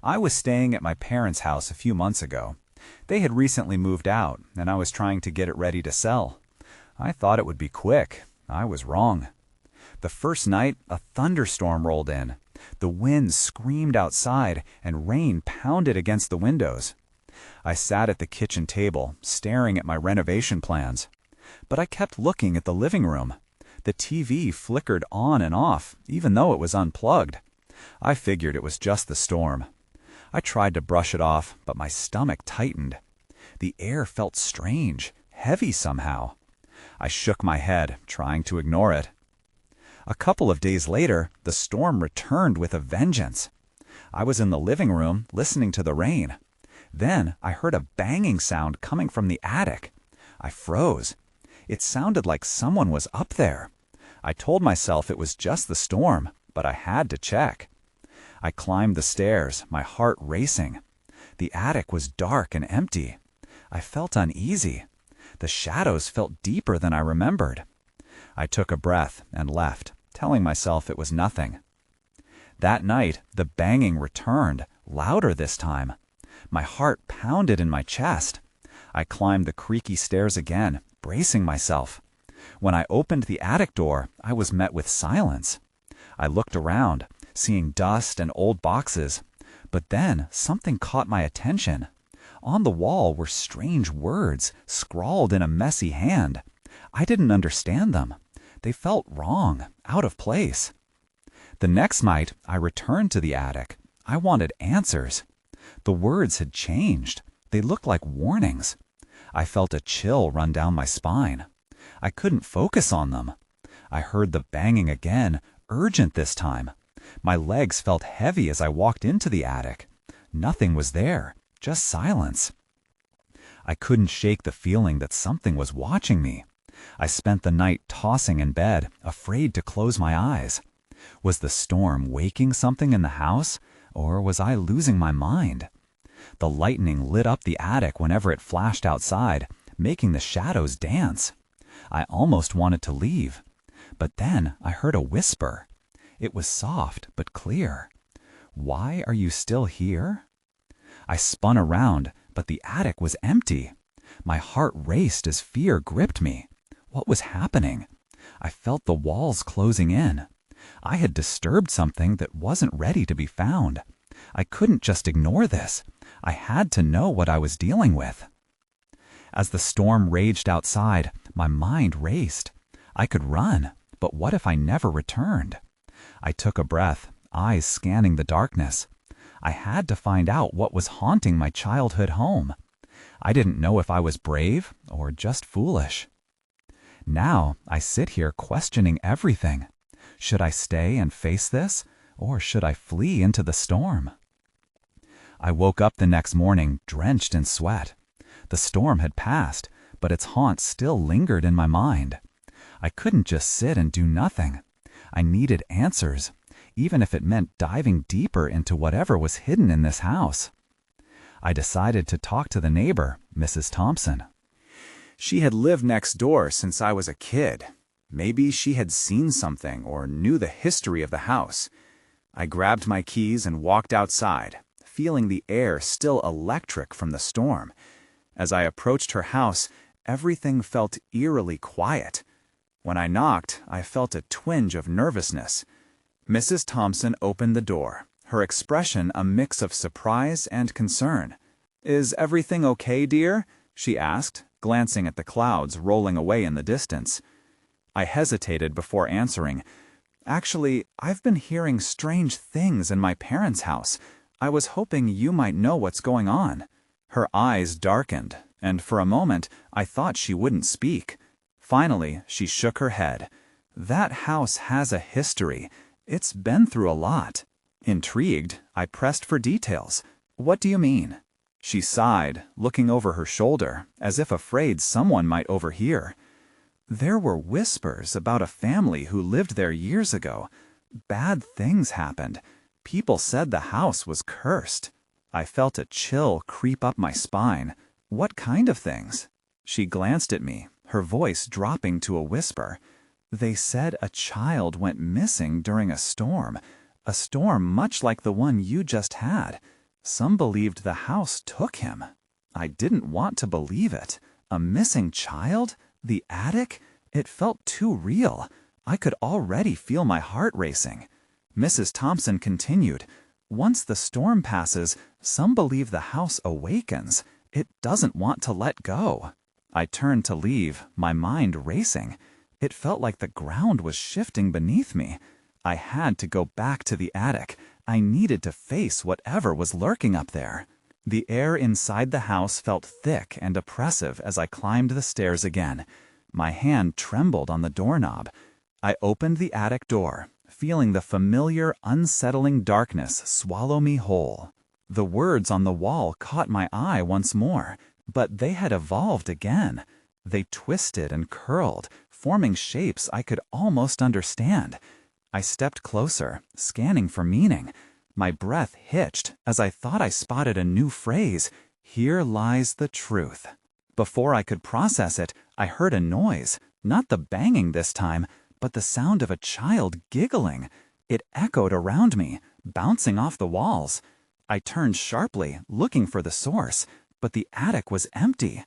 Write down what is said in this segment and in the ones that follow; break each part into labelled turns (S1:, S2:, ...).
S1: I was staying at my parents' house a few months ago. They had recently moved out, and I was trying to get it ready to sell. I thought it would be quick. I was wrong. The first night, a thunderstorm rolled in. The wind screamed outside, and rain pounded against the windows. I sat at the kitchen table, staring at my renovation plans. But I kept looking at the living room. The TV flickered on and off, even though it was unplugged. I figured it was just the storm. I tried to brush it off, but my stomach tightened. The air felt strange, heavy somehow. I shook my head, trying to ignore it. A couple of days later, the storm returned with a vengeance. I was in the living room, listening to the rain. Then I heard a banging sound coming from the attic. I froze. It sounded like someone was up there. I told myself it was just the storm, but I had to check. I climbed the stairs, my heart racing. The attic was dark and empty. I felt uneasy. The shadows felt deeper than I remembered. I took a breath and left, telling myself it was nothing. That night, the banging returned, louder this time. My heart pounded in my chest. I climbed the creaky stairs again, bracing myself. When I opened the attic door, I was met with silence. I looked around, seeing dust and old boxes. But then something caught my attention. On the wall were strange words, scrawled in a messy hand. I didn't understand them. They felt wrong, out of place. The next night, I returned to the attic. I wanted answers. The words had changed. They looked like warnings. I felt a chill run down my spine. I couldn't focus on them. I heard the banging again, urgent this time. My legs felt heavy as I walked into the attic. Nothing was there, just silence. I couldn't shake the feeling that something was watching me. I spent the night tossing in bed, afraid to close my eyes. Was the storm waking something in the house, or was I losing my mind? The lightning lit up the attic whenever it flashed outside, making the shadows dance. I almost wanted to leave. But then I heard a whisper. It was soft but clear. "Why are you still here?" I spun around, but the attic was empty. My heart raced as fear gripped me. What was happening? I felt the walls closing in. I had disturbed something that wasn't ready to be found. I couldn't just ignore this. I had to know what I was dealing with. As the storm raged outside, my mind raced. I could run, but what if I never returned? I took a breath, eyes scanning the darkness. I had to find out what was haunting my childhood home. I didn't know if I was brave or just foolish. Now I sit here questioning everything. Should I stay and face this, or should I flee into the storm? I woke up the next morning drenched in sweat. The storm had passed, but its haunt still lingered in my mind. I couldn't just sit and do nothing. I needed answers, even if it meant diving deeper into whatever was hidden in this house. I decided to talk to the neighbor, Mrs. Thompson. She had lived next door since I was a kid. Maybe she had seen something or knew the history of the house. I grabbed my keys and walked outside, feeling the air still electric from the storm. As I approached her house, everything felt eerily quiet. When I knocked, I felt a twinge of nervousness. Mrs. Thompson opened the door, her expression a mix of surprise and concern. "Is everything okay, dear?" she asked, glancing at the clouds rolling away in the distance. I hesitated before answering. "Actually, I've been hearing strange things in my parents' house. I was hoping you might know what's going on." Her eyes darkened, and for a moment I thought she wouldn't speak. Finally, she shook her head. "That house has a history. It's been through a lot." Intrigued, I pressed for details. "What do you mean?" She sighed, looking over her shoulder, as if afraid someone might overhear. "There were whispers about a family who lived there years ago. Bad things happened. People said the house was cursed." I felt a chill creep up my spine. "What kind of things?" She glanced at me, her voice dropping to a whisper. "They said a child went missing during a storm much like the one you just had. Some believed the house took him. I didn't want to believe it. A missing child? The attic? It felt too real. I could already feel my heart racing. Mrs. Thompson continued, "Once the storm passes, some believe the house awakens. It doesn't want to let go." I turned to leave, my mind racing. It felt like the ground was shifting beneath me. I had to go back to the attic. I needed to face whatever was lurking up there. The air inside the house felt thick and oppressive as I climbed the stairs again. My hand trembled on the doorknob. I opened the attic door, feeling the familiar, unsettling darkness swallow me whole. The words on the wall caught my eye once more, but they had evolved again. They twisted and curled, forming shapes I could almost understand. I stepped closer, scanning for meaning. My breath hitched as I thought I spotted a new phrase, "Here lies the truth." Before I could process it, I heard a noise, not the banging this time, but the sound of a child giggling. It echoed around me, bouncing off the walls. I turned sharply, looking for the source, but the attic was empty.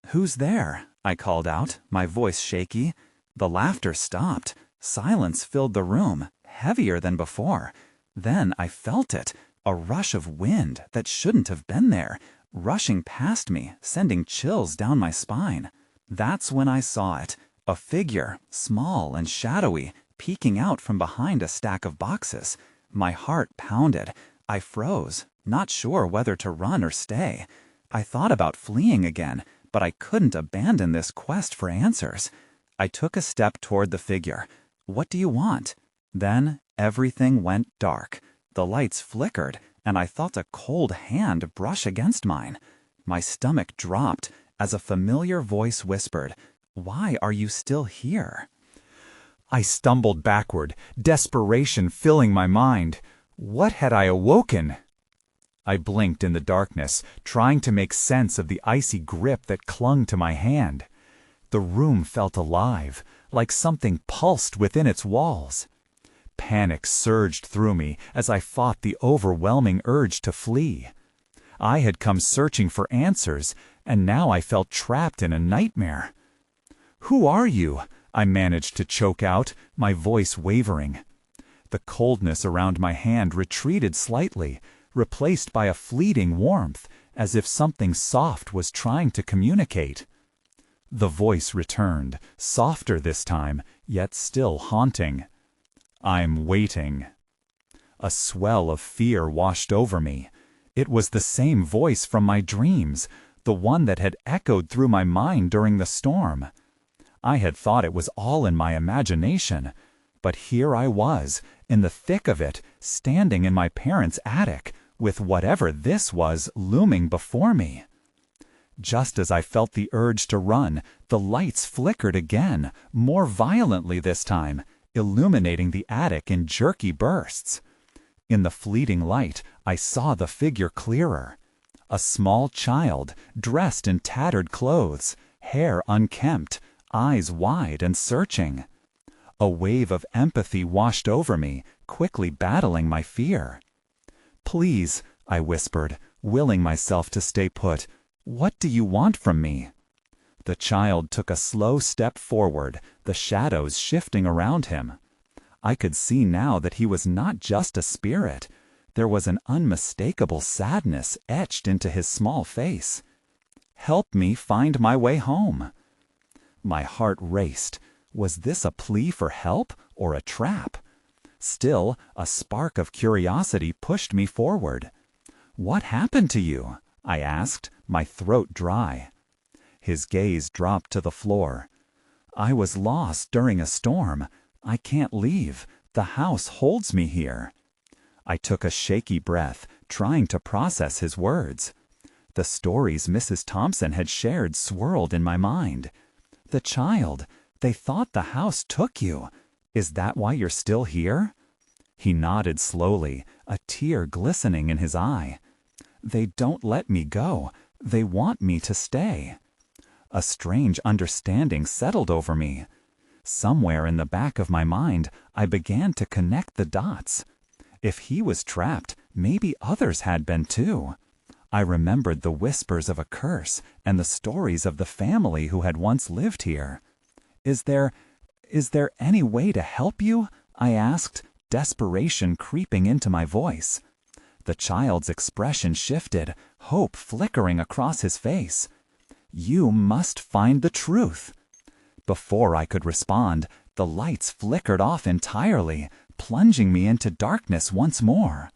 S1: "Who's there?" I called out, my voice shaky. The laughter stopped. Silence filled the room, heavier than before. Then I felt it, a rush of wind that shouldn't have been there, rushing past me, sending chills down my spine. That's when I saw it, a figure, small and shadowy, peeking out from behind a stack of boxes. My heart pounded. I froze, not sure whether to run or stay. I thought about fleeing again, but I couldn't abandon this quest for answers. I took a step toward the figure. "What do you want?" Then everything went dark. The lights flickered, and I felt a cold hand brush against mine. My stomach dropped as a familiar voice whispered, "Why are you still here?" I stumbled backward, desperation filling my mind. What had I awoken? I blinked in the darkness, trying to make sense of the icy grip that clung to my hand. The room felt alive, like something pulsed within its walls. Panic surged through me as I fought the overwhelming urge to flee. I had come searching for answers, and now I felt trapped in a nightmare. "Who are you?" I managed to choke out, my voice wavering. The coldness around my hand retreated slightly, replaced by a fleeting warmth, as if something soft was trying to communicate. The voice returned, softer this time, yet still haunting. "I'm waiting." A swell of fear washed over me. It was the same voice from my dreams, the one that had echoed through my mind during the storm. I had thought it was all in my imagination, but here I was, in the thick of it, standing in my parents' attic, with whatever this was looming before me. Just as I felt the urge to run, the lights flickered again, more violently this time, illuminating the attic in jerky bursts. In the fleeting light, I saw the figure clearer. A small child, dressed in tattered clothes, hair unkempt, eyes wide and searching. A wave of empathy washed over me, quickly battling my fear. "Please," I whispered, willing myself to stay put, "what do you want from me?" The child took a slow step forward, the shadows shifting around him. I could see now that he was not just a spirit. There was an unmistakable sadness etched into his small face. "Help me find my way home." My heart raced. Was this a plea for help or a trap? Still, a spark of curiosity pushed me forward. "What happened to you?" I asked, my throat dry. His gaze dropped to the floor. "I was lost during a storm. I can't leave. The house holds me here." I took a shaky breath, trying to process his words. The stories Mrs. Thompson had shared swirled in my mind. "The child, they thought the house took you. Is that why you're still here?" He nodded slowly, a tear glistening in his eye. "They don't let me go. They want me to stay." A strange understanding settled over me. Somewhere in the back of my mind, I began to connect the dots. If he was trapped, maybe others had been too. I remembered the whispers of a curse and the stories of the family who had once lived here. Is there any way to help you?" I asked, desperation creeping into my voice. The child's expression shifted, hope flickering across his face. "You must find the truth." Before I could respond, the lights flickered off entirely, plunging me into darkness once more.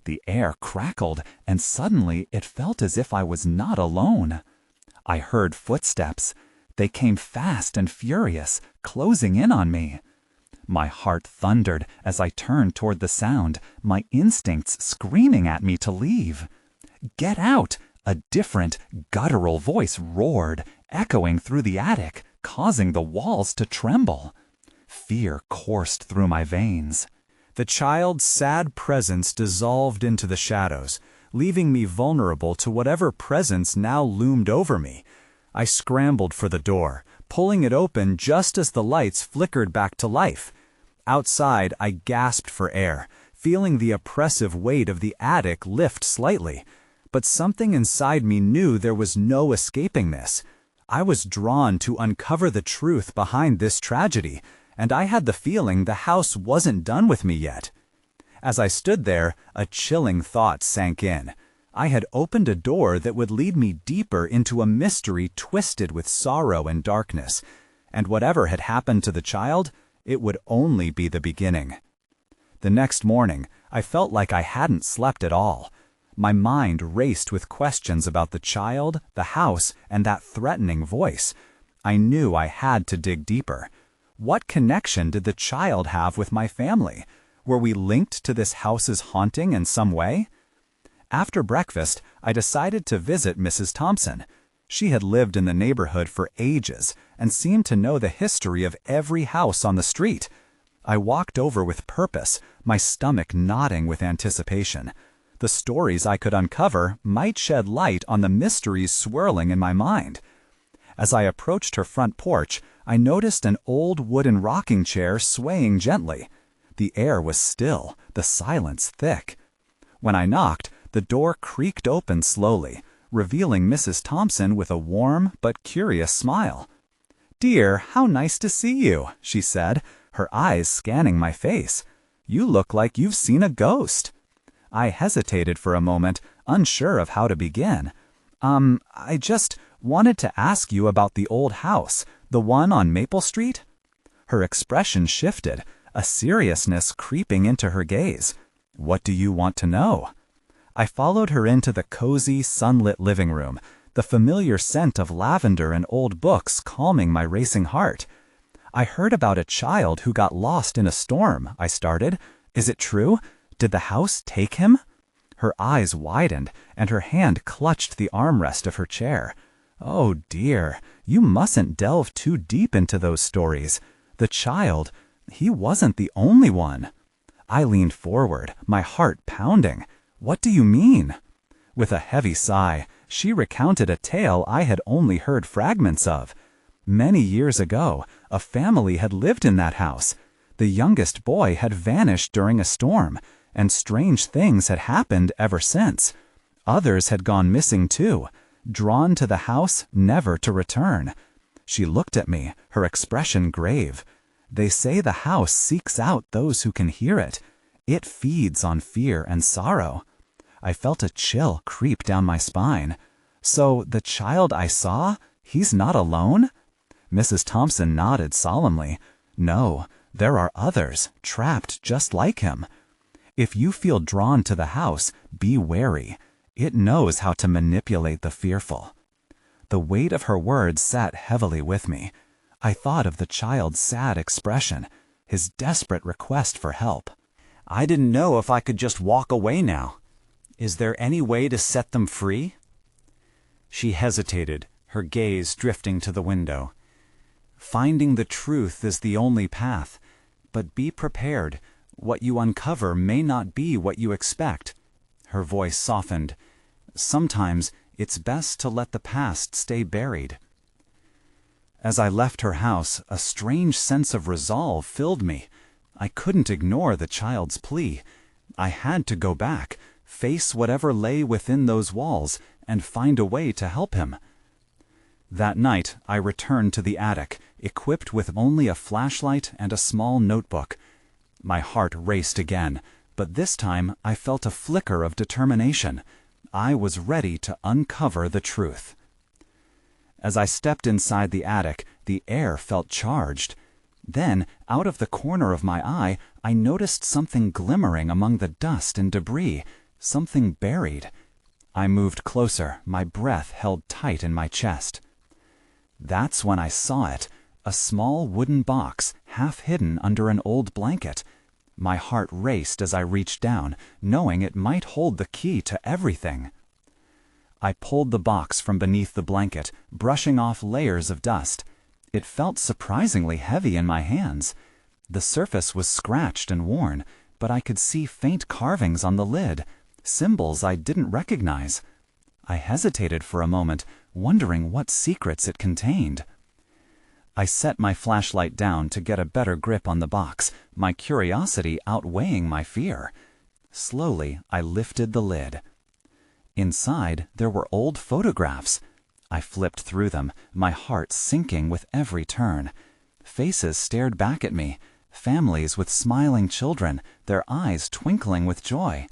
S1: The air crackled, and suddenly it felt as if I was not alone. I heard footsteps. They came fast and furious, closing in on me. My heart thundered as I turned toward the sound, my instincts screaming at me to leave. "Get out!" A different, guttural voice roared, echoing through the attic, causing the walls to tremble. Fear coursed through my veins. The child's sad presence dissolved into the shadows, leaving me vulnerable to whatever presence now loomed over me. I scrambled for the door, pulling it open just as the lights flickered back to life. Outside, I gasped for air, feeling the oppressive weight of the attic lift slightly. But something inside me knew there was no escaping this. I was drawn to uncover the truth behind this tragedy, and I had the feeling the house wasn't done with me yet. As I stood there, a chilling thought sank in. I had opened a door that would lead me deeper into a mystery twisted with sorrow and darkness, and whatever had happened to the child, it would only be the beginning. The next morning, I felt like I hadn't slept at all. My mind raced with questions about the child, the house, and that threatening voice. I knew I had to dig deeper. What connection did the child have with my family? Were we linked to this house's haunting in some way? After breakfast, I decided to visit Mrs. Thompson. She had lived in the neighborhood for ages and seemed to know the history of every house on the street. I walked over with purpose, my stomach knotting with anticipation. The stories I could uncover might shed light on the mysteries swirling in my mind. As I approached her front porch, I noticed an old wooden rocking chair swaying gently. The air was still, the silence thick. When I knocked, the door creaked open slowly, revealing Mrs. Thompson with a warm but curious smile. "Dear, how nice to see you," she said, her eyes scanning my face. "You look like you've seen a ghost." I hesitated for a moment, unsure of how to begin. I just wanted to ask you about the old house, the one on Maple Street." Her expression shifted, a seriousness creeping into her gaze. "What do you want to know?" I followed her into the cozy, sunlit living room, the familiar scent of lavender and old books calming my racing heart. "I heard about a child who got lost in a storm," I started. "Is it true? Did the house take him?" Her eyes widened, and her hand clutched the armrest of her chair. "Oh dear, you mustn't delve too deep into those stories. The child, he wasn't the only one." I leaned forward, my heart pounding. "What do you mean?" With a heavy sigh, she recounted a tale I had only heard fragments of. Many years ago, a family had lived in that house. The youngest boy had vanished during a storm, and strange things had happened ever since. Others had gone missing too, drawn to the house never to return. She looked at me, her expression grave. "They say the house seeks out those who can hear it. It feeds on fear and sorrow." I felt a chill creep down my spine. "So the child I saw, he's not alone?" Mrs. Thompson nodded solemnly. "No, there are others, trapped just like him. If you feel drawn to the house, be wary. It knows how to manipulate the fearful." The weight of her words sat heavily with me. I thought of the child's sad expression, his desperate request for help. I didn't know if I could just walk away now. Is there any way to set them free? She hesitated, her gaze drifting to the window. "Finding the truth is the only path, but be prepared. What you uncover may not be what you expect." Her voice softened. "Sometimes it's best to let the past stay buried." As I left her house, a strange sense of resolve filled me. I couldn't ignore the child's plea. I had to go back, face whatever lay within those walls, and find a way to help him. That night, I returned to the attic, equipped with only a flashlight and a small notebook. My heart raced again, but this time I felt a flicker of determination. I was ready to uncover the truth. As I stepped inside the attic, the air felt charged. Then, out of the corner of my eye, I noticed something glimmering among the dust and debris, something buried. I moved closer, my breath held tight in my chest. That's when I saw it, a small wooden box, half hidden under an old blanket. My heart raced as I reached down, knowing it might hold the key to everything. I pulled the box from beneath the blanket, brushing off layers of dust. It felt surprisingly heavy in my hands. The surface was scratched and worn, but I could see faint carvings on the lid, symbols I didn't recognize. I hesitated for a moment, wondering what secrets it contained. I set my flashlight down to get a better grip on the box, my curiosity outweighing my fear. Slowly, I lifted the lid. Inside, there were old photographs. I flipped through them, my heart sinking with every turn. Faces stared back at me, families with smiling children, their eyes twinkling with joy.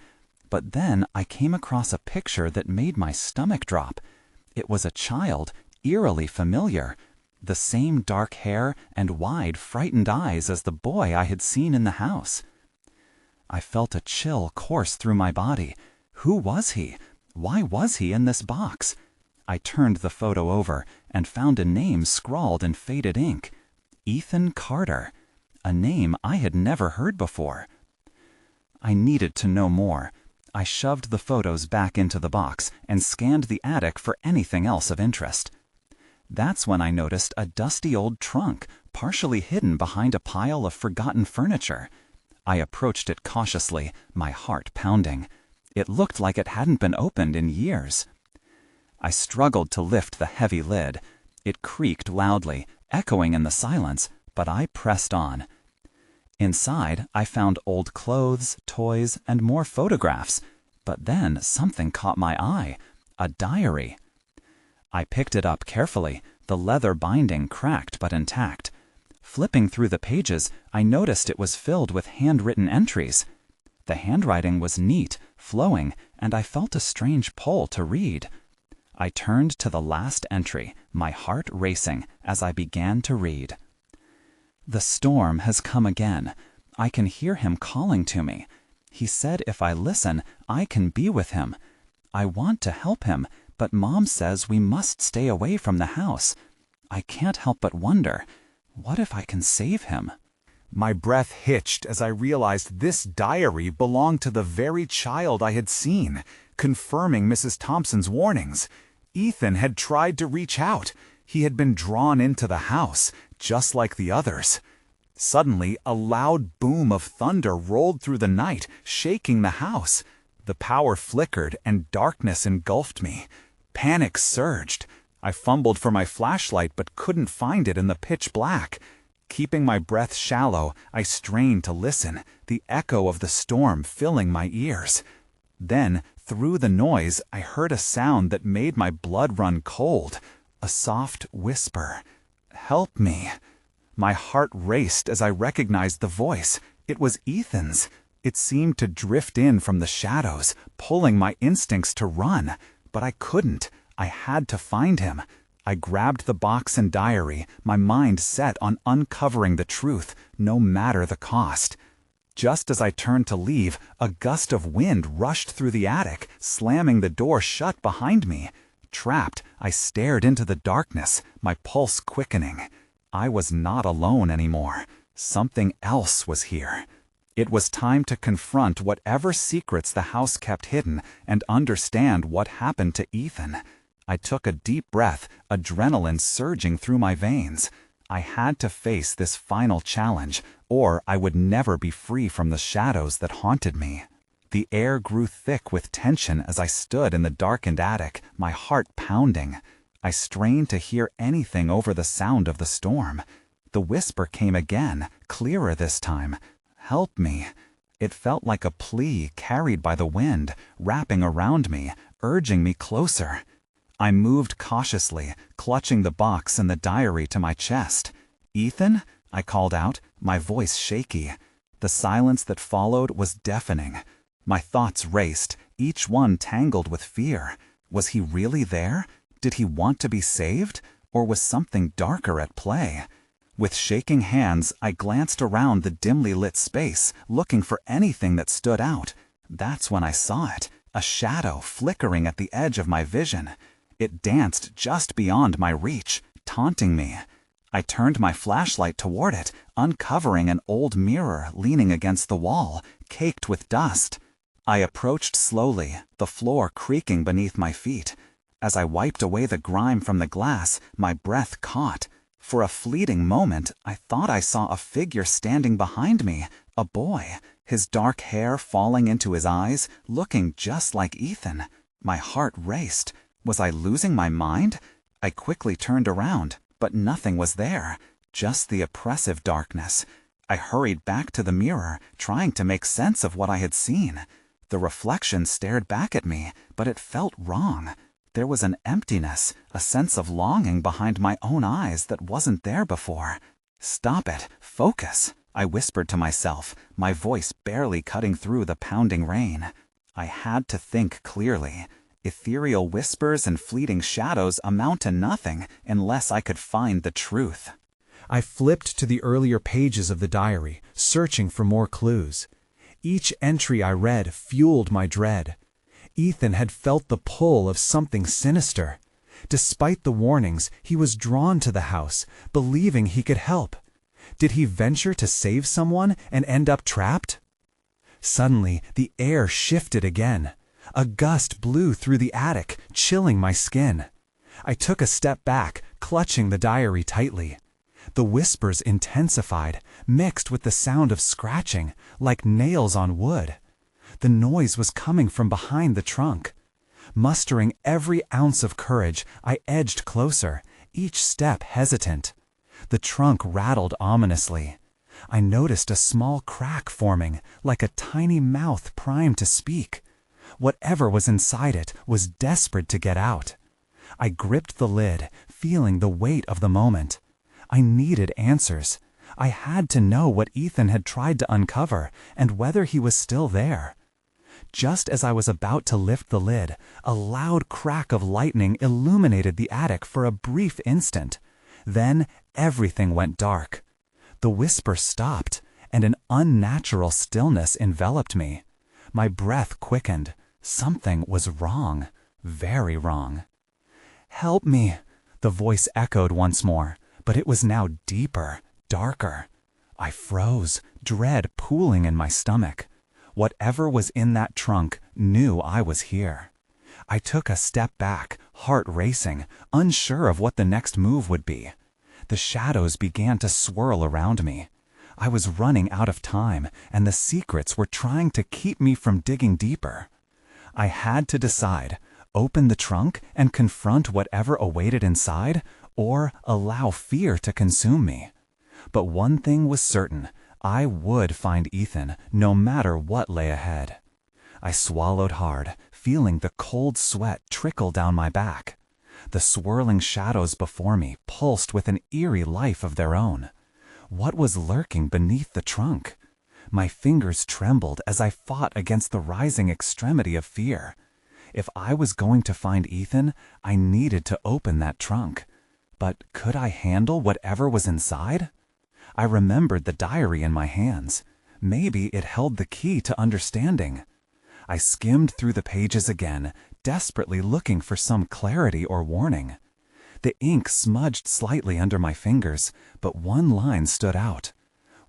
S1: But then I came across a picture that made my stomach drop. It was a child, eerily familiar. The same dark hair and wide, frightened eyes as the boy I had seen in the house. I felt a chill course through my body. Who was he? Why was he in this box? I turned the photo over and found a name scrawled in faded ink. Ethan Carter. A name I had never heard before. I needed to know more. I shoved the photos back into the box and scanned the attic for anything else of interest. That's when I noticed a dusty old trunk, partially hidden behind a pile of forgotten furniture. I approached it cautiously, my heart pounding. It looked like it hadn't been opened in years. I struggled to lift the heavy lid. It creaked loudly, echoing in the silence, but I pressed on. Inside, I found old clothes, toys, and more photographs. But then something caught my eye. A diary. I picked it up carefully, the leather binding cracked but intact. Flipping through the pages, I noticed it was filled with handwritten entries. The handwriting was neat, flowing, and I felt a strange pull to read. I turned to the last entry, my heart racing, as I began to read. The storm has come again. I can hear him calling to me. He said if I listen, I can be with him. I want to help him, but Mom says we must stay away from the house. I can't help but wonder, what if I can save him? My breath hitched as I realized this diary belonged to the very child I had seen, confirming Mrs. Thompson's warnings. Ethan had tried to reach out. He had been drawn into the house, just like the others. Suddenly, a loud boom of thunder rolled through the night, shaking the house. The power flickered and darkness engulfed me. Panic surged. I fumbled for my flashlight but couldn't find it in the pitch black. Keeping my breath shallow, I strained to listen, the echo of the storm filling my ears. Then, through the noise, I heard a sound that made my blood run cold. A soft whisper. "Help me." My heart raced as I recognized the voice. It was Ethan's. It seemed to drift in from the shadows, pulling my instincts to run. But I couldn't. I had to find him. I grabbed the box and diary, my mind set on uncovering the truth, no matter the cost. Just as I turned to leave, a gust of wind rushed through the attic, slamming the door shut behind me. Trapped, I stared into the darkness, my pulse quickening. I was not alone anymore. Something else was here. It was time to confront whatever secrets the house kept hidden and understand what happened to Ethan. I took a deep breath, adrenaline surging through my veins. I had to face this final challenge, or I would never be free from the shadows that haunted me. The air grew thick with tension as I stood in the darkened attic, my heart pounding. I strained to hear anything over the sound of the storm. The whisper came again, clearer this time. "Help me." It felt like a plea carried by the wind, wrapping around me, urging me closer. I moved cautiously, clutching the box and the diary to my chest. "Ethan?" I called out, my voice shaky. The silence that followed was deafening. My thoughts raced, each one tangled with fear. Was he really there? Did he want to be saved? Or was something darker at play? With shaking hands, I glanced around the dimly lit space, looking for anything that stood out. That's when I saw it, a shadow flickering at the edge of my vision. It danced just beyond my reach, taunting me. I turned my flashlight toward it, uncovering an old mirror leaning against the wall, caked with dust. I approached slowly, the floor creaking beneath my feet. As I wiped away the grime from the glass, my breath caught. For a fleeting moment, I thought I saw a figure standing behind me, a boy, his dark hair falling into his eyes, looking just like Ethan. My heart raced. Was I losing my mind? I quickly turned around, but nothing was there, just the oppressive darkness. I hurried back to the mirror, trying to make sense of what I had seen. The reflection stared back at me, but it felt wrong. There was an emptiness, a sense of longing behind my own eyes that wasn't there before. "Stop it, focus," I whispered to myself, my voice barely cutting through the pounding rain. I had to think clearly. Ethereal whispers and fleeting shadows amount to nothing unless I could find the truth.
S2: I flipped to the earlier pages of the diary, searching for more clues. Each entry I read fueled my dread. Ethan had felt the pull of something sinister. Despite the warnings, he was drawn to the house, believing he could help. Did he venture to save someone and end up trapped? Suddenly, the air shifted again. A gust blew through the attic, chilling my skin. I took a step back, clutching the diary tightly. The whispers intensified, mixed with the sound of scratching, like nails on wood. The noise was coming from behind the trunk. Mustering every ounce of courage, I edged closer, each step hesitant. The trunk rattled ominously. I noticed a small crack forming, like a tiny mouth primed to speak. Whatever was inside it was desperate to get out. I gripped the lid, feeling the weight of the moment. I needed answers. I had to know what Ethan had tried to uncover and whether he was still there. Just as I was about to lift the lid, a loud crack of lightning illuminated the attic for a brief instant. Then everything went dark. The whisper stopped, and an unnatural stillness enveloped me. My breath quickened. Something was wrong, very wrong. "Help me," the voice echoed once more, but it was now deeper, darker. I froze, dread pooling in my stomach. Whatever was in that trunk knew I was here. I took a step back, heart racing, unsure of what the next move would be. The shadows began to swirl around me. I was running out of time, and the secrets were trying to keep me from digging deeper. I had to decide, open the trunk and confront whatever awaited inside, or allow fear to consume me. But one thing was certain, I would find Ethan, no matter what lay ahead. I swallowed hard, feeling the cold sweat trickle down my back. The swirling shadows before me pulsed with an eerie life of their own. What was lurking beneath the trunk? My fingers trembled as I fought against the rising extremity of fear. If I was going to find Ethan, I needed to open that trunk. But could I handle whatever was inside? I remembered the diary in my hands. Maybe it held the key to understanding. I skimmed through the pages again, desperately looking for some clarity or warning. The ink smudged slightly under my fingers, but one line stood out.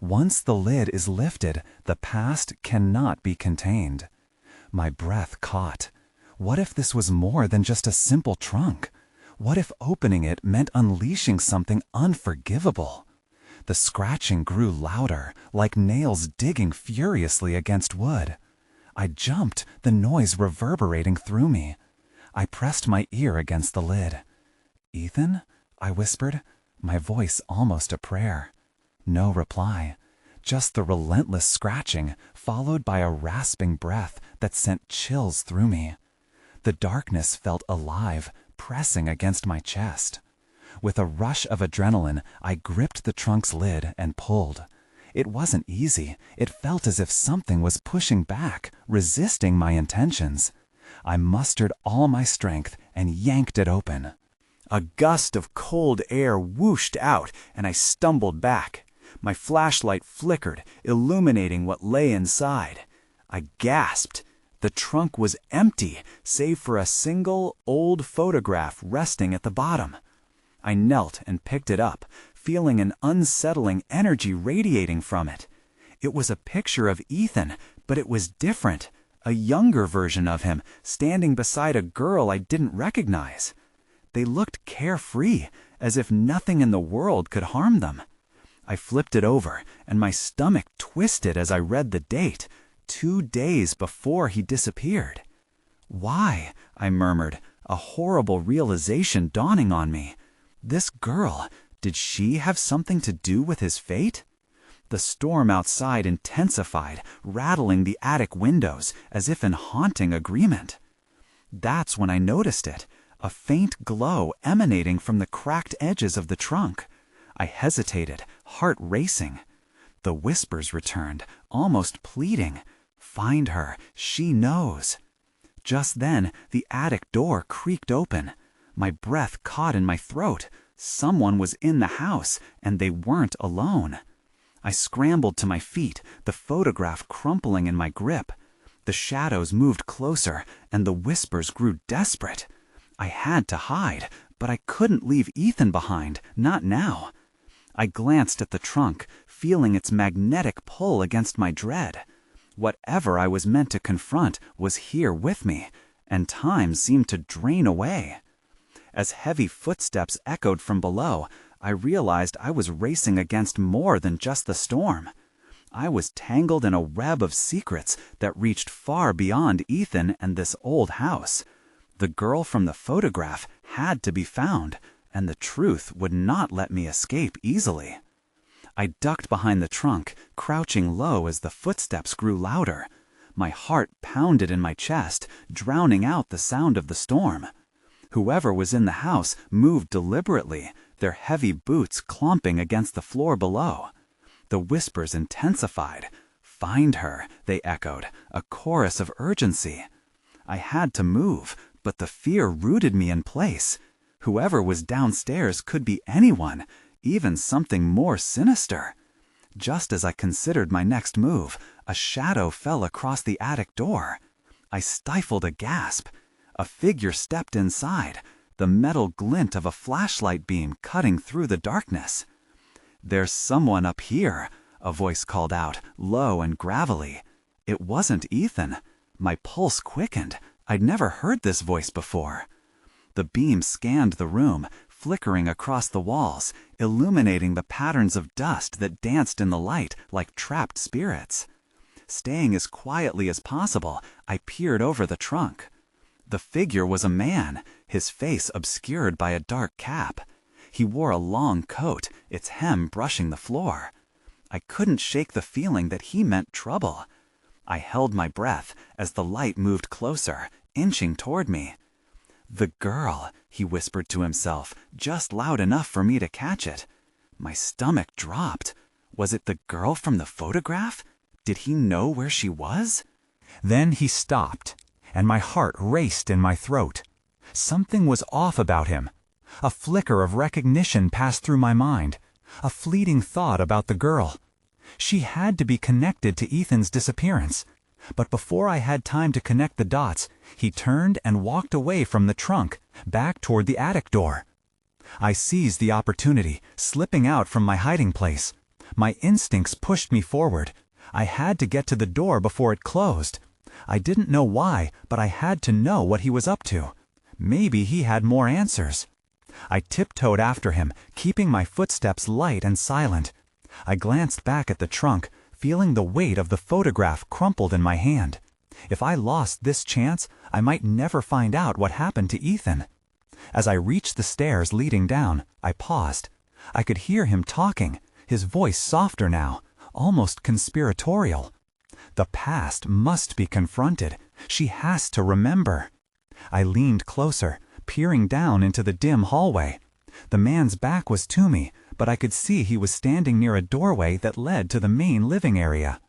S2: Once the lid is lifted, the past cannot be contained. My breath caught. What if this was more than just a simple trunk? What if opening it meant unleashing something unforgivable? The scratching grew louder, like nails digging furiously against wood. I jumped, the noise reverberating through me. I pressed my ear against the lid. "Ethan?" I whispered, my voice almost a prayer. No reply. just the relentless scratching, followed by a rasping breath that sent chills through me. The darkness felt alive, pressing against my chest. With a rush of adrenaline, I gripped the trunk's lid and pulled. It wasn't easy. It felt as if something was pushing back, resisting my intentions. I mustered all my strength and yanked it open. A gust of cold air whooshed out, and I stumbled back. My flashlight flickered, illuminating what lay inside. I gasped. The trunk was empty, save for a single, old photograph resting at the bottom. I knelt and picked it up, feeling an unsettling energy radiating from it. It was a picture of Ethan, but it was different. A younger version of him, standing beside a girl I didn't recognize. They looked carefree, as if nothing in the world could harm them. I flipped it over, and my stomach twisted as I read the date, 2 days before he disappeared. Why? I murmured, a horrible realization dawning on me. This girl, did she have something to do with his fate? The storm outside intensified, rattling the attic windows as if in haunting agreement. That's when I noticed it, a faint glow emanating from the cracked edges of the trunk. I hesitated, heart racing. The whispers returned, almost pleading. Find her, she knows. Just then, the attic door creaked open. My breath caught in my throat. Someone was in the house, and they weren't alone. I scrambled to my feet, the photograph crumpling in my grip. The shadows moved closer, and the whispers grew desperate. I had to hide, but I couldn't leave Ethan behind, not now. I glanced at the trunk, feeling its magnetic pull against my dread. Whatever I was meant to confront was here with me, and time seemed to drain away. As heavy footsteps echoed from below, I realized I was racing against more than just the storm. I was tangled in a web of secrets that reached far beyond Ethan and this old house. The girl from the photograph had to be found, and the truth would not let me escape easily. I ducked behind the trunk, crouching low as the footsteps grew louder. My heart pounded in my chest, drowning out the sound of the storm. Whoever was in the house moved deliberately, their heavy boots clomping against the floor below. The whispers intensified. Find her, they echoed, a chorus of urgency. I had to move, but the fear rooted me in place. Whoever was downstairs could be anyone, even something more sinister. Just as I considered my next move, a shadow fell across the attic door. I stifled a gasp. A figure stepped inside, the metal glint of a flashlight beam cutting through the darkness. There's someone up here, a voice called out, low and gravelly. It wasn't Ethan. My pulse quickened. I'd never heard this voice before. The beam scanned the room, flickering across the walls, illuminating the patterns of dust that danced in the light like trapped spirits. Staying as quietly as possible, I peered over the trunk. The figure was a man, his face obscured by a dark cap. He wore a long coat, its hem brushing the floor. I couldn't shake the feeling that he meant trouble. I held my breath as the light moved closer, inching toward me. The girl, he whispered to himself, just loud enough for me to catch it. My stomach dropped. Was it the girl from the photograph? Did he know where she was?
S1: Then he stopped, and my heart raced in my throat. Something was off about him. A flicker of recognition passed through my mind, a fleeting thought about the girl. She had to be connected to Ethan's disappearance. But before I had time to connect the dots, he turned and walked away from the trunk, back toward the attic door. I seized the opportunity, slipping out from my hiding place. My instincts pushed me forward. I had to get to the door before it closed. I didn't know why, but I had to know what he was up to. Maybe he had more answers. I tiptoed after him, keeping my footsteps light and silent. I glanced back at the trunk, feeling the weight of the photograph crumpled in my hand. If I lost this chance, I might never find out what happened to Ethan. As I reached the stairs leading down, I paused. I could hear him talking, his voice softer now, almost conspiratorial. The past must be confronted. She has to remember. I leaned closer, peering down into the dim hallway. The man's back was to me, but I could see he was standing near a doorway that led to the main living area.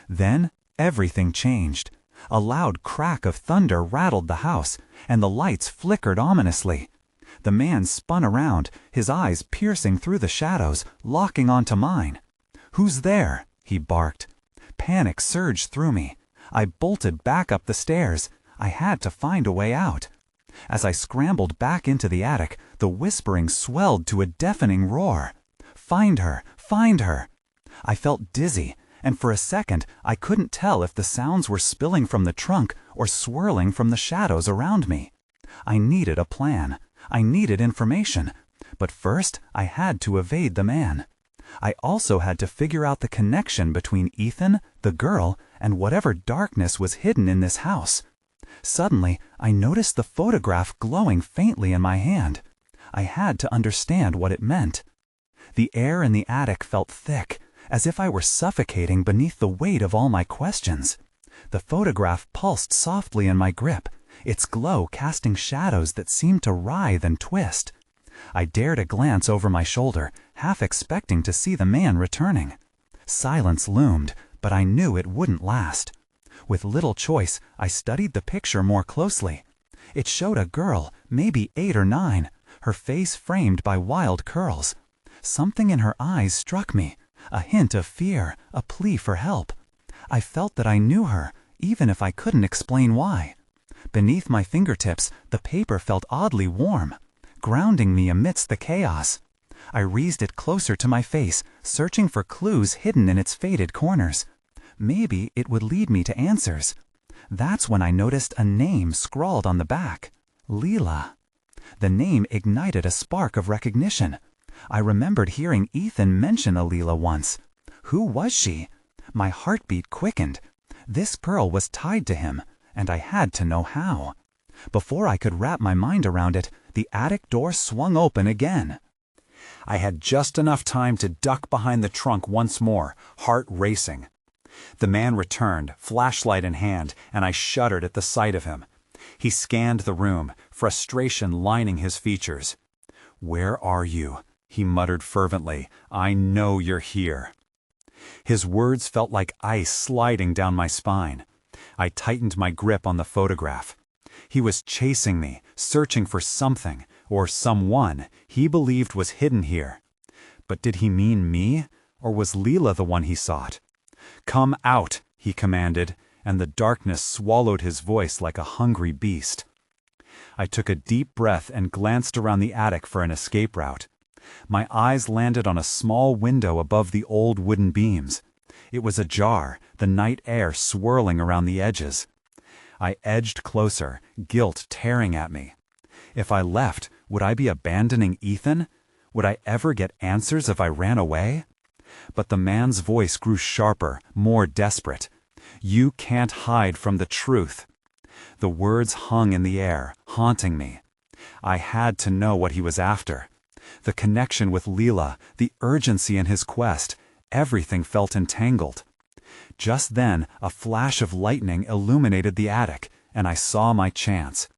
S1: Then, everything changed. A loud crack of thunder rattled the house, and the lights flickered ominously. The man spun around, his eyes piercing through the shadows, locking onto mine. "Who's there?" he barked. Panic surged through me. I bolted back up the stairs. I had to find a way out. As I scrambled back into the attic, the whispering swelled to a deafening roar. "Find her! Find her!" I felt dizzy, and for a second I couldn't tell if the sounds were spilling from the trunk or swirling from the shadows around me. I needed a plan. I needed information. But first, I had to evade the man. I also had to figure out the connection between Ethan, the girl, and whatever darkness was hidden in this house. Suddenly, I noticed the photograph glowing faintly in my hand. I had to understand what it meant. The air in the attic felt thick, as if I were suffocating beneath the weight of all my questions. The photograph pulsed softly in my grip, its glow casting shadows that seemed to writhe and twist. I dared a glance over my shoulder, half expecting to see the man returning. Silence loomed, but I knew it wouldn't last. With little choice, I studied the picture more closely. It showed a girl, maybe 8 or 9, her face framed by wild curls. Something in her eyes struck me, a hint of fear, a plea for help. I felt that I knew her, even if I couldn't explain why. Beneath my fingertips, the paper felt oddly warm, grounding me amidst the chaos. I raised it closer to my face, searching for clues hidden in its faded corners. Maybe it would lead me to answers. That's when I noticed a name scrawled on the back. Leela. The name ignited a spark of recognition. I remembered hearing Ethan mention a Leela once. Who was she? My heartbeat quickened. This girl was tied to him, and I had to know how. Before I could wrap my mind around it, the attic door swung open again. I had just enough time to duck behind the trunk once more, heart racing. The man returned, flashlight in hand, and I shuddered at the sight of him. He scanned the room, frustration lining his features. "Where are you?" he muttered fervently. "I know you're here." His words felt like ice sliding down my spine. I tightened my grip on the photograph. He was chasing me, searching for something, or someone, he believed was hidden here. But did he mean me, or was Leela the one he sought? "Come out," he commanded, and the darkness swallowed his voice like a hungry beast. I took a deep breath and glanced around the attic for an escape route. My eyes landed on a small window above the old wooden beams. It was ajar, the night air swirling around the edges. I edged closer, guilt tearing at me. If I left, would I be abandoning Ethan? Would I ever get answers if I ran away? But the man's voice grew sharper, more desperate. "You can't hide from the truth." The words hung in the air, haunting me. I had to know what he was after. The connection with Leela, the urgency in his quest, everything felt entangled. Just then, a flash of lightning illuminated the attic, and I saw my chance.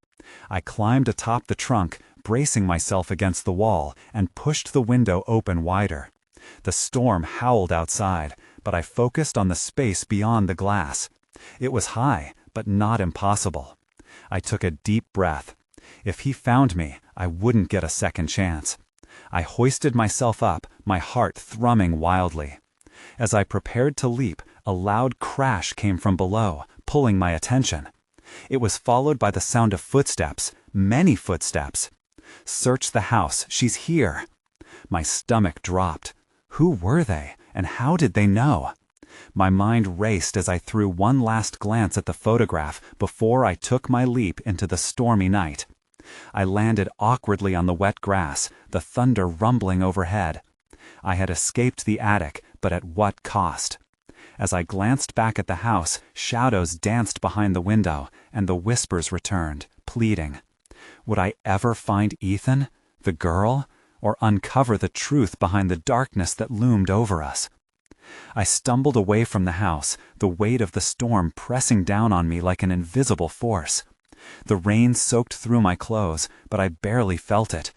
S1: I climbed atop the trunk, bracing myself against the wall, and pushed the window open wider. The storm howled outside, but I focused on the space beyond the glass. It was high, but not impossible. I took a deep breath. If he found me, I wouldn't get a second chance. I hoisted myself up, my heart thrumming wildly. As I prepared to leap, a loud crash came from below, pulling my attention. It was followed by the sound of footsteps, many footsteps. "Search the house, she's here." My stomach dropped. Who were they, and how did they know? My mind raced as I threw one last glance at the photograph before I took my leap into the stormy night. I landed awkwardly on the wet grass, the thunder rumbling overhead. I had escaped the attic, but at what cost? As I glanced back at the house, shadows danced behind the window, and the whispers returned, pleading. Would I ever find Ethan, the girl, or uncover the truth behind the darkness that loomed over us? I stumbled away from the house, the weight of the storm pressing down on me like an invisible force. The rain soaked through my clothes, but I barely felt it.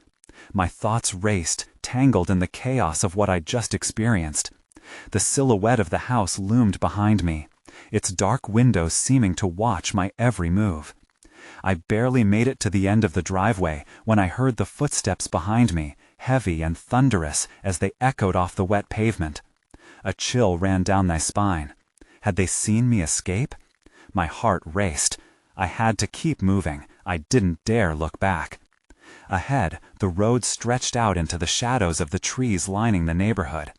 S1: My thoughts raced, tangled in the chaos of what I'd just experienced. The silhouette of the house loomed behind me, its dark windows seeming to watch my every move. I barely made it to the end of the driveway when I heard the footsteps behind me, heavy and thunderous as they echoed off the wet pavement. A chill ran down my spine. Had they seen me escape? My heart raced. I had to keep moving. I didn't dare look back. Ahead, the road stretched out into the shadows of the trees lining the neighborhood.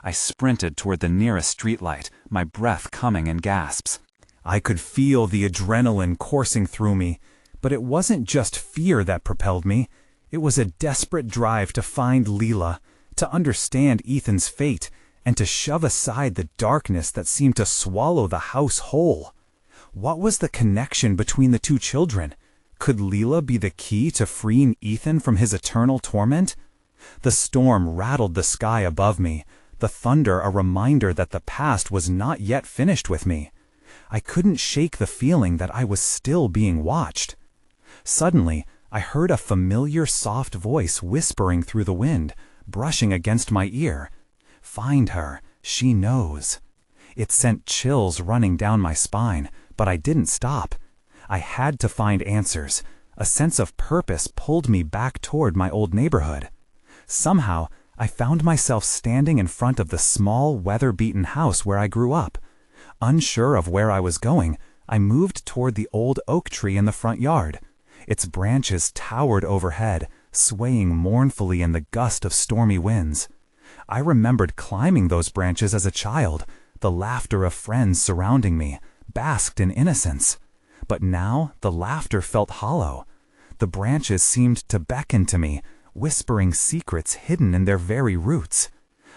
S1: I sprinted toward the nearest streetlight, my breath coming in gasps.
S2: I could feel the adrenaline coursing through me, but it wasn't just fear that propelled me. It was a desperate drive to find Leela, to understand Ethan's fate, and to shove aside the darkness that seemed to swallow the house whole. What was the connection between the two children? Could Leela be the key to freeing Ethan from his eternal torment? The storm rattled the sky above me, the thunder a reminder that the past was not yet finished with me. I couldn't shake the feeling that I was still being watched. Suddenly, I heard a familiar soft voice whispering through the wind, brushing against my ear. "Find her, she knows." It sent chills running down my spine, but I didn't stop. I had to find answers. A sense of purpose pulled me back toward my old neighborhood. Somehow, I found myself standing in front of the small, weather-beaten house where I grew up. Unsure of where I was going, I moved toward the old oak tree in the front yard. Its branches towered overhead, swaying mournfully in the gust of stormy winds. I remembered climbing those branches as a child, the laughter of friends surrounding me, basked in innocence. But now the laughter felt hollow. The branches seemed to beckon to me, whispering secrets hidden in their very roots.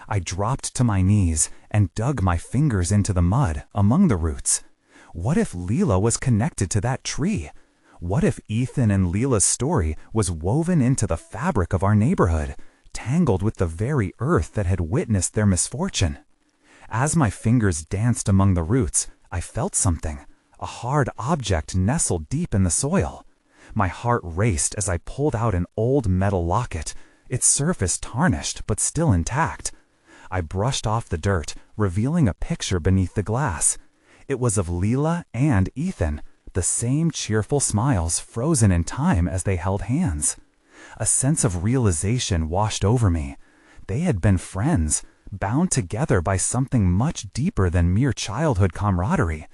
S2: I dropped to my knees and dug my fingers into the mud among the roots. What if Leela was connected to that tree? What if Ethan and Leela's story was woven into the fabric of our neighborhood, tangled with the very earth that had witnessed their misfortune? As my fingers danced among the roots, I felt something, a hard object nestled deep in the soil. My heart raced as I pulled out an old metal locket, its surface tarnished but still intact. I brushed off the dirt, revealing a picture beneath the glass. It was of Leela and Ethan, the same cheerful smiles frozen in time as they held hands. A sense of realization washed over me. They had been friends, bound together by something much deeper than mere childhood camaraderie.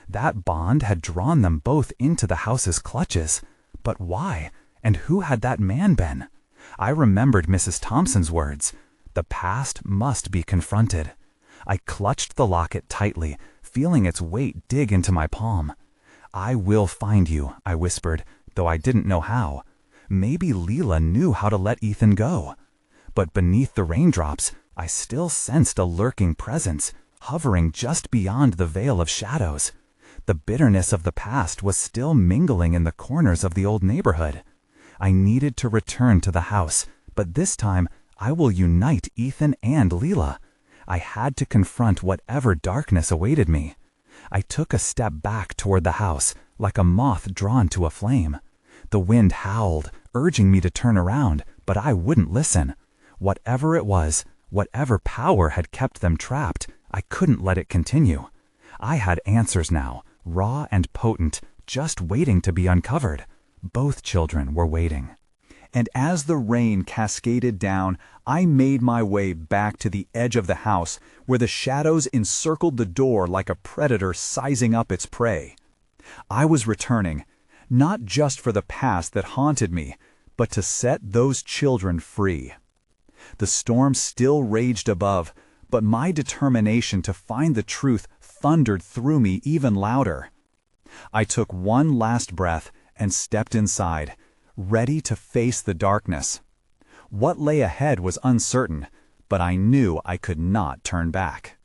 S2: That bond had drawn them both into the house's clutches. But why? And who had that man been? I remembered Mrs. Thompson's words. The past must be confronted. I clutched the locket tightly, feeling its weight dig into my palm. "I will find you," I whispered, though I didn't know how. Maybe Leela knew how to let Ethan go. But beneath the raindrops, I still sensed a lurking presence, hovering just beyond the veil of shadows. The bitterness of the past was still mingling in the corners of the old neighborhood. I needed to return to the house, but this time I will unite Ethan and Leela. I had to confront whatever darkness awaited me. I took a step back toward the house, like a moth drawn to a flame. The wind howled, urging me to turn around, but I wouldn't listen. Whatever it was, whatever power had kept them trapped, I couldn't let it continue. I had answers now, raw and potent, just waiting to be uncovered. Both children were waiting. And as the rain cascaded down, I made my way back to the edge of the house, where the shadows encircled the door like a predator sizing up its prey. I was returning, not just for the past that haunted me, but to set those children free. The storm still raged above, but my determination to find the truth thundered through me even louder. I took one last breath and stepped inside, ready to face the darkness. What lay ahead was uncertain, but I knew I could not turn back.